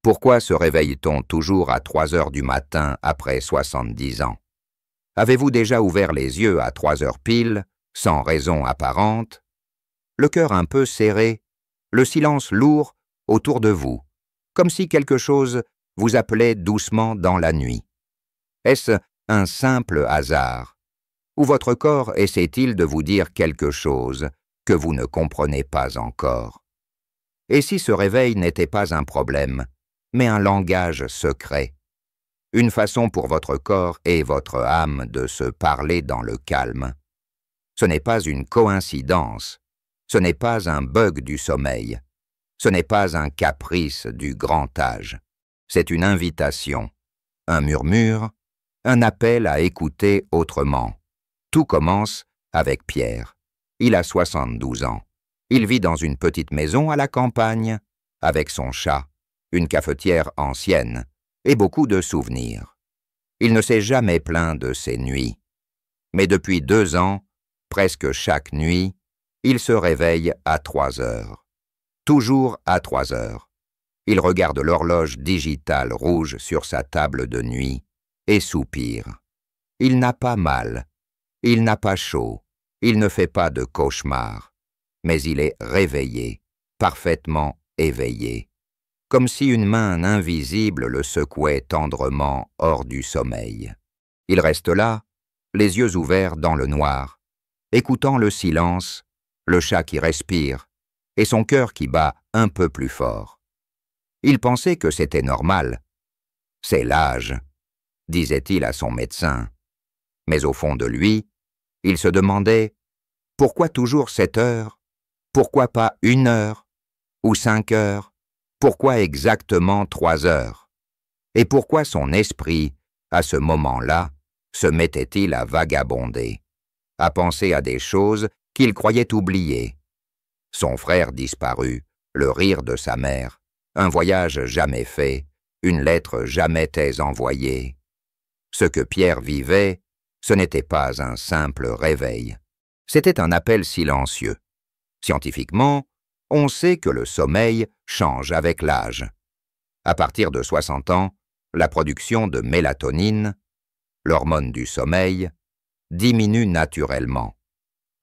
Pourquoi se réveille-t-on toujours à 3 heures du matin après 70 ans? Avez-vous déjà ouvert les yeux à 3 heures pile, sans raison apparente? Le cœur un peu serré, le silence lourd autour de vous, comme si quelque chose vous appelait doucement dans la nuit. Est-ce un simple hasard? Ou votre corps essaie-t-il de vous dire quelque chose que vous ne comprenez pas encore? Et si ce réveil n'était pas un problème, mais un langage secret, une façon pour votre corps et votre âme de se parler dans le calme? Ce n'est pas une coïncidence, ce n'est pas un bug du sommeil, ce n'est pas un caprice du grand âge, c'est une invitation, un murmure, un appel à écouter autrement. Tout commence avec Pierre. Il a 72 ans. Il vit dans une petite maison à la campagne, avec son chat, une cafetière ancienne et beaucoup de souvenirs. Il ne s'est jamais plaint de ses nuits. Mais depuis 2 ans, presque chaque nuit, il se réveille à 3 heures. Toujours à 3 heures. Il regarde l'horloge digitale rouge sur sa table de nuit et soupire. Il n'a pas mal, il n'a pas chaud, il ne fait pas de cauchemar, mais il est réveillé, parfaitement éveillé, comme si une main invisible le secouait tendrement hors du sommeil. Il reste là, les yeux ouverts dans le noir, écoutant le silence, le chat qui respire, et son cœur qui bat un peu plus fort. Il pensait que c'était normal. « C'est l'âge », disait-il à son médecin. Mais au fond de lui, il se demandait « Pourquoi toujours 7 heures? Pourquoi pas 1 heure? Ou 5 heures? Pourquoi exactement 3 heures? Et pourquoi son esprit, à ce moment-là, se mettait-il à vagabonder, à penser à des choses qu'il croyait oublier? Son frère disparu, le rire de sa mère, un voyage jamais fait, une lettre jamais envoyée. Ce que Pierre vivait, ce n'était pas un simple réveil. C'était un appel silencieux. Scientifiquement, on sait que le sommeil change avec l'âge. À partir de 60 ans, la production de mélatonine, l'hormone du sommeil, diminue naturellement.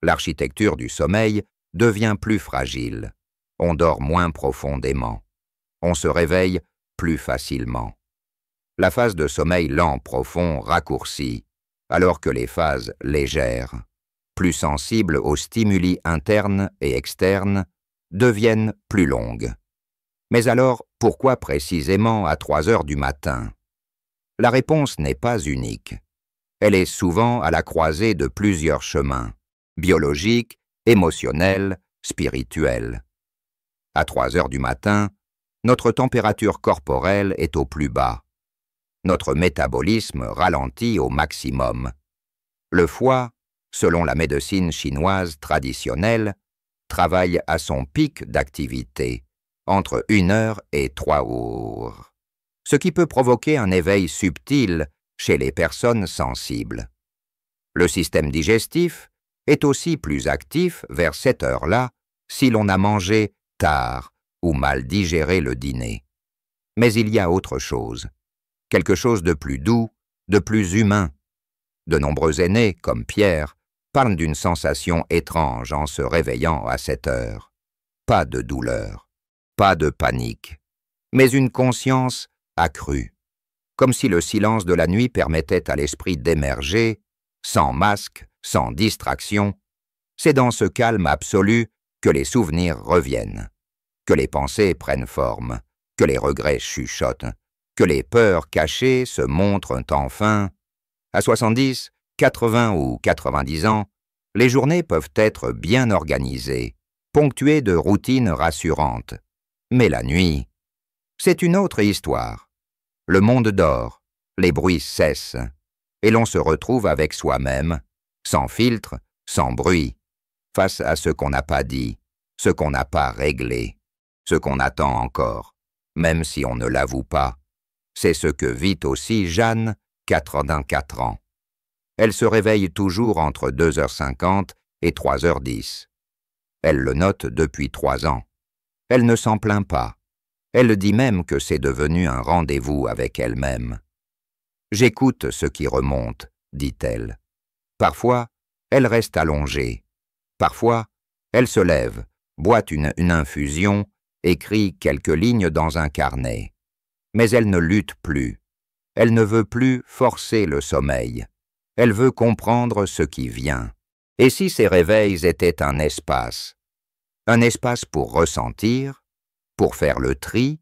L'architecture du sommeil devient plus fragile. On dort moins profondément. On se réveille plus facilement. La phase de sommeil lent profond raccourcit, alors que les phases légères, plus sensibles aux stimuli internes et externes, deviennent plus longues. Mais alors, pourquoi précisément à 3 heures du matin? La réponse n'est pas unique. Elle est souvent à la croisée de plusieurs chemins, biologiques, émotionnels, spirituels. À 3 heures du matin, notre température corporelle est au plus bas. Notre métabolisme ralentit au maximum. Le foie, selon la médecine chinoise traditionnelle, travaille à son pic d'activité, entre 1 heure et 3 heures, ce qui peut provoquer un éveil subtil chez les personnes sensibles. Le système digestif est aussi plus actif vers cette heure-là si l'on a mangé tard ou mal digéré le dîner. Mais il y a autre chose, quelque chose de plus doux, de plus humain. De nombreux aînés, comme Pierre, parlent d'une sensation étrange en se réveillant à cette heure. Pas de douleur, pas de panique, mais une conscience accrue, comme si le silence de la nuit permettait à l'esprit d'émerger, sans masque, sans distraction. C'est dans ce calme absolu que les souvenirs reviennent, que les pensées prennent forme, que les regrets chuchotent, que les peurs cachées se montrent enfin. À 70, 80 ou 90 ans, les journées peuvent être bien organisées, ponctuées de routines rassurantes. Mais la nuit, c'est une autre histoire. Le monde dort, les bruits cessent, et l'on se retrouve avec soi-même, sans filtre, sans bruit, face à ce qu'on n'a pas dit, ce qu'on n'a pas réglé, ce qu'on attend encore, même si on ne l'avoue pas. C'est ce que vit aussi Jeanne, 84 ans. Elle se réveille toujours entre 2h50 et 3h10. Elle le note depuis 3 ans. Elle ne s'en plaint pas. Elle dit même que c'est devenu un rendez-vous avec elle-même. « J'écoute ce qui remonte », dit-elle. Parfois, elle reste allongée. Parfois, elle se lève, boit une infusion, écrit quelques lignes dans un carnet. Mais elle ne lutte plus. Elle ne veut plus forcer le sommeil. Elle veut comprendre ce qui vient. Et si ces réveils étaient un espace pour ressentir, pour faire le tri,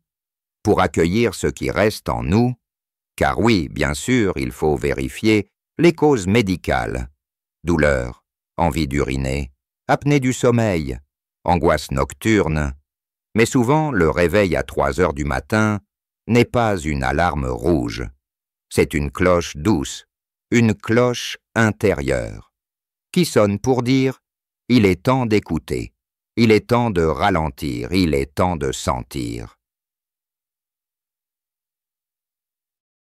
pour accueillir ce qui reste en nous, car oui, bien sûr, il faut vérifier les causes médicales, douleur, envie d'uriner, apnée du sommeil, angoisse nocturne, mais souvent le réveil à 3 heures du matin n'est pas une alarme rouge, c'est une cloche douce, une cloche intérieure, qui sonne pour dire « il est temps d'écouter, il est temps de ralentir, il est temps de sentir ».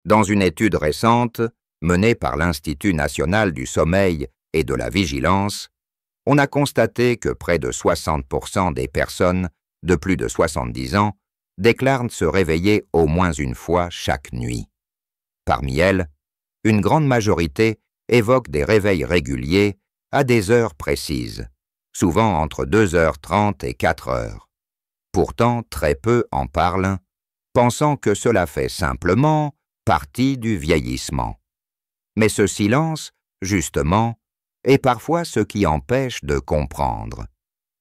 Dans une étude récente, menée par l'Institut national du sommeil et de la vigilance, on a constaté que près de 60% des personnes de plus de 70 ans déclarent se réveiller au moins une fois chaque nuit. Parmi elles, une grande majorité évoque des réveils réguliers à des heures précises, souvent entre 2h30 et 4h. Pourtant, très peu en parlent, pensant que cela fait simplement partie du vieillissement. Mais ce silence, justement, est parfois ce qui empêche de comprendre,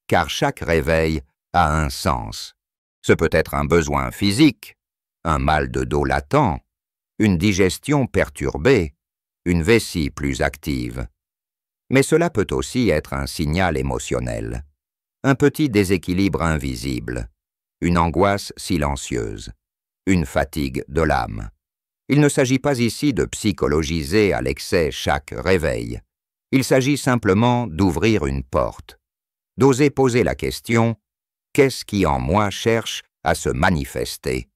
car chaque réveil a un sens. Ce peut être un besoin physique, un mal de dos latent, une digestion perturbée, une vessie plus active. Mais cela peut aussi être un signal émotionnel, un petit déséquilibre invisible, une angoisse silencieuse, une fatigue de l'âme. Il ne s'agit pas ici de psychologiser à l'excès chaque réveil. Il s'agit simplement d'ouvrir une porte, d'oser poser la question « Qu'est-ce qui en moi cherche à se manifester ?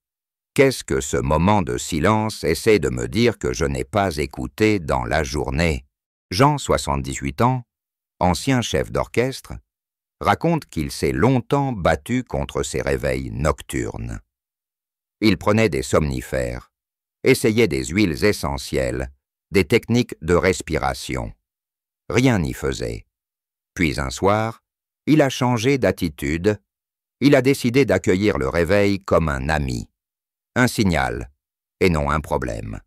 Qu'est-ce que ce moment de silence essaie de me dire que je n'ai pas écouté dans la journée ?» Jean, 78 ans, ancien chef d'orchestre, raconte qu'il s'est longtemps battu contre ces réveils nocturnes. Il prenait des somnifères, essayait des huiles essentielles, des techniques de respiration. Rien n'y faisait. Puis un soir, il a changé d'attitude, il a décidé d'accueillir le réveil comme un ami, un signal, et non un problème.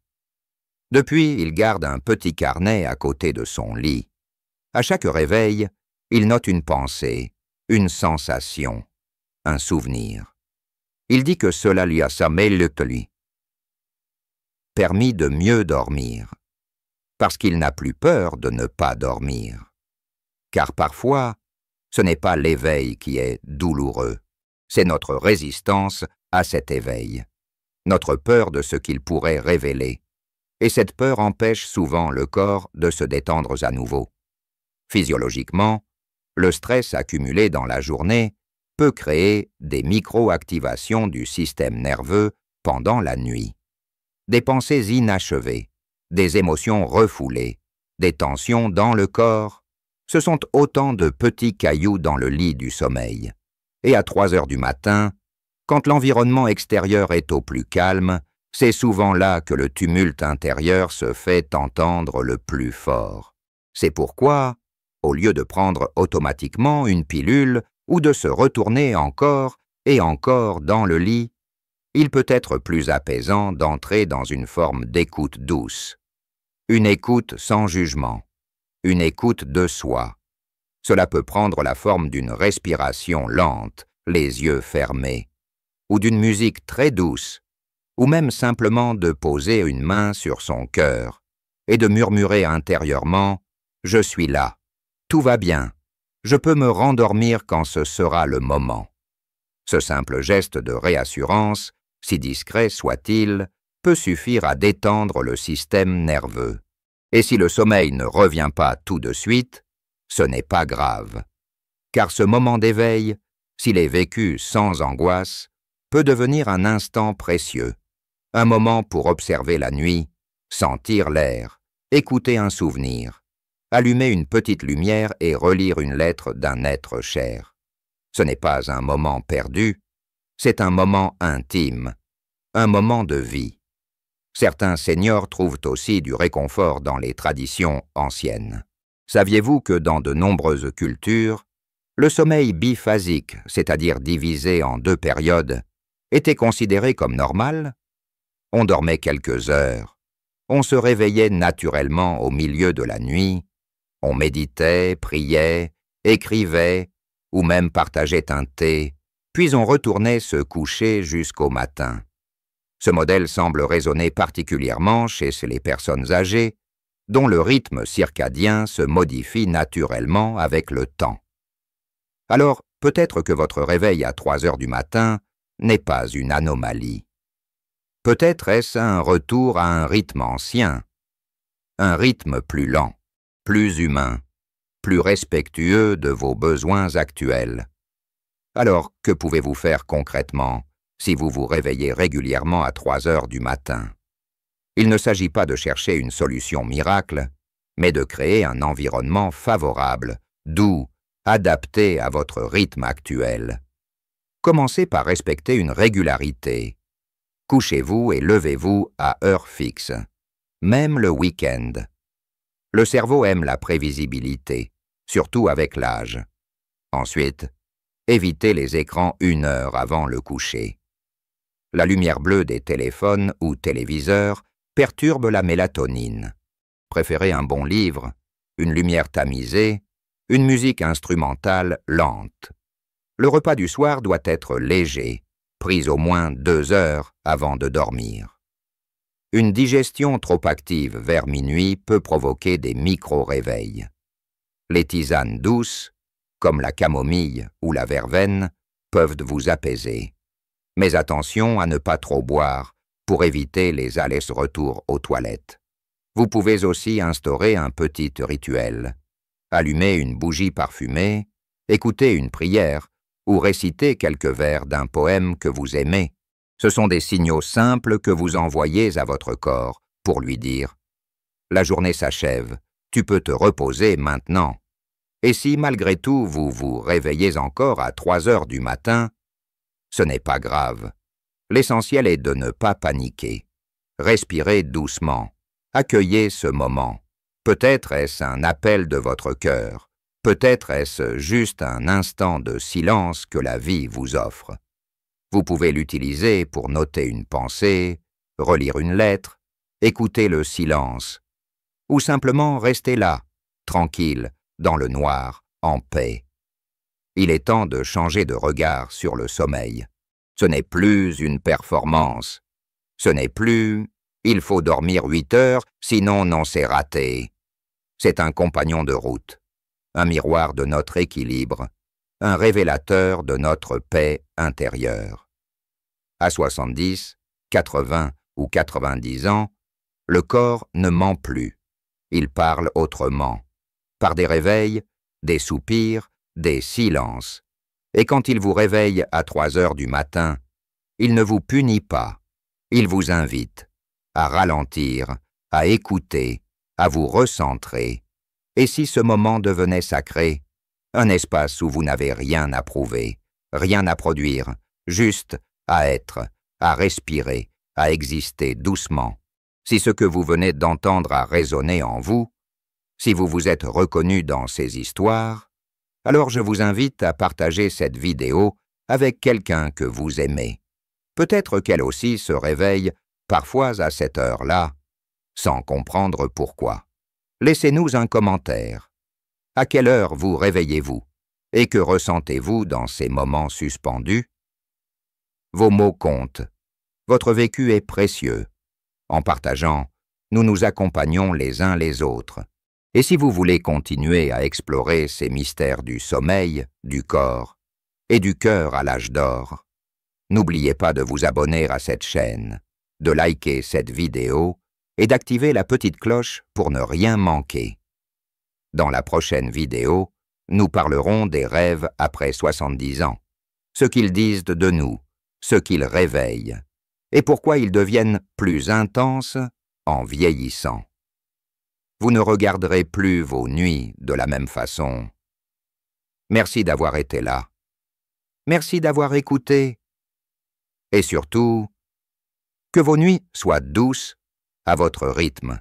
Depuis, il garde un petit carnet à côté de son lit. À chaque réveil, il note une pensée, une sensation, un souvenir. Il dit que cela lui a permis de mieux dormir, parce qu'il n'a plus peur de ne pas dormir. Car parfois, ce n'est pas l'éveil qui est douloureux, c'est notre résistance à cet éveil, notre peur de ce qu'il pourrait révéler, et cette peur empêche souvent le corps de se détendre à nouveau. Physiologiquement, le stress accumulé dans la journée peut créer des micro-activations du système nerveux pendant la nuit. Des pensées inachevées, des émotions refoulées, des tensions dans le corps, ce sont autant de petits cailloux dans le lit du sommeil. Et à 3 heures du matin, quand l'environnement extérieur est au plus calme, c'est souvent là que le tumulte intérieur se fait entendre le plus fort. C'est pourquoi, au lieu de prendre automatiquement une pilule ou de se retourner encore et encore dans le lit, il peut être plus apaisant d'entrer dans une forme d'écoute douce. Une écoute sans jugement, une écoute de soi. Cela peut prendre la forme d'une respiration lente, les yeux fermés, ou d'une musique très douce, ou même simplement de poser une main sur son cœur et de murmurer intérieurement « Je suis là, tout va bien, je peux me rendormir quand ce sera le moment ». Ce simple geste de réassurance, si discret soit-il, peut suffire à détendre le système nerveux. Et si le sommeil ne revient pas tout de suite, ce n'est pas grave. Car ce moment d'éveil, s'il est vécu sans angoisse, peut devenir un instant précieux, un moment pour observer la nuit, sentir l'air, écouter un souvenir, allumer une petite lumière et relire une lettre d'un être cher. Ce n'est pas un moment perdu, C'est un moment intime, un moment de vie. Certains seniors trouvent aussi du réconfort dans les traditions anciennes. Saviez-vous que dans de nombreuses cultures, le sommeil biphasique, c'est-à-dire divisé en 2 périodes, était considéré comme normal? On dormait quelques heures, on se réveillait naturellement au milieu de la nuit, on méditait, priait, écrivait, ou même partageait un thé, puis on retournait se coucher jusqu'au matin. Ce modèle semble résonner particulièrement chez les personnes âgées, dont le rythme circadien se modifie naturellement avec le temps. Alors, peut-être que votre réveil à 3 heures du matin n'est pas une anomalie. Peut-être est-ce un retour à un rythme ancien, un rythme plus lent, plus humain, plus respectueux de vos besoins actuels. Alors, que pouvez-vous faire concrètement si vous vous réveillez régulièrement à 3 heures du matin? Il ne s'agit pas de chercher une solution miracle, mais de créer un environnement favorable, doux, adapté à votre rythme actuel. Commencez par respecter une régularité. Couchez-vous et levez-vous à heure fixe, même le week-end. Le cerveau aime la prévisibilité, surtout avec l'âge. Ensuite, évitez les écrans 1 heure avant le coucher. La lumière bleue des téléphones ou téléviseurs perturbe la mélatonine. Préférez un bon livre, une lumière tamisée, une musique instrumentale lente. Le repas du soir doit être léger, pris au moins 2 heures avant de dormir. Une digestion trop active vers minuit peut provoquer des micro-réveils. Les tisanes douces, comme la camomille ou la verveine, peuvent vous apaiser. Mais attention à ne pas trop boire pour éviter les allers-retours aux toilettes. Vous pouvez aussi instaurer un petit rituel. Allumer une bougie parfumée, écouter une prière ou réciter quelques vers d'un poème que vous aimez. Ce sont des signaux simples que vous envoyez à votre corps pour lui dire « La journée s'achève, tu peux te reposer maintenant ». Et si malgré tout vous vous réveillez encore à 3 heures du matin, ce n'est pas grave. L'essentiel est de ne pas paniquer. Respirez doucement. Accueillez ce moment. Peut-être est-ce un appel de votre cœur. Peut-être est-ce juste un instant de silence que la vie vous offre. Vous pouvez l'utiliser pour noter une pensée, relire une lettre, écouter le silence, ou simplement rester là, tranquille, dans le noir, en paix. Il est temps de changer de regard sur le sommeil. Ce n'est plus une performance. Ce n'est plus « il faut dormir 8 heures, sinon non c'est raté ». C'est un compagnon de route, un miroir de notre équilibre, un révélateur de notre paix intérieure. À 70, 80 ou 90 ans, le corps ne ment plus. Il parle autrement, par des réveils, des soupirs, des silences. Et quand il vous réveille à 3 heures du matin, il ne vous punit pas. Il vous invite à ralentir, à écouter, à vous recentrer. Et si ce moment devenait sacré, un espace où vous n'avez rien à prouver, rien à produire, juste à être, à respirer, à exister doucement. Si ce que vous venez d'entendre a résonné en vous, si vous vous êtes reconnu dans ces histoires, alors je vous invite à partager cette vidéo avec quelqu'un que vous aimez. Peut-être qu'elle aussi se réveille, parfois à cette heure-là, sans comprendre pourquoi. Laissez-nous un commentaire. À quelle heure vous réveillez-vous? Et que ressentez-vous dans ces moments suspendus? Vos mots comptent. Votre vécu est précieux. En partageant, nous nous accompagnons les uns les autres. Et si vous voulez continuer à explorer ces mystères du sommeil, du corps et du cœur à l'âge d'or, n'oubliez pas de vous abonner à cette chaîne, de liker cette vidéo et d'activer la petite cloche pour ne rien manquer. Dans la prochaine vidéo, nous parlerons des rêves après 70 ans, ce qu'ils disent de nous, ce qu'ils réveillent, et pourquoi ils deviennent plus intenses en vieillissant. Vous ne regarderez plus vos nuits de la même façon. Merci d'avoir été là. Merci d'avoir écouté. Et surtout, que vos nuits soient douces à votre rythme.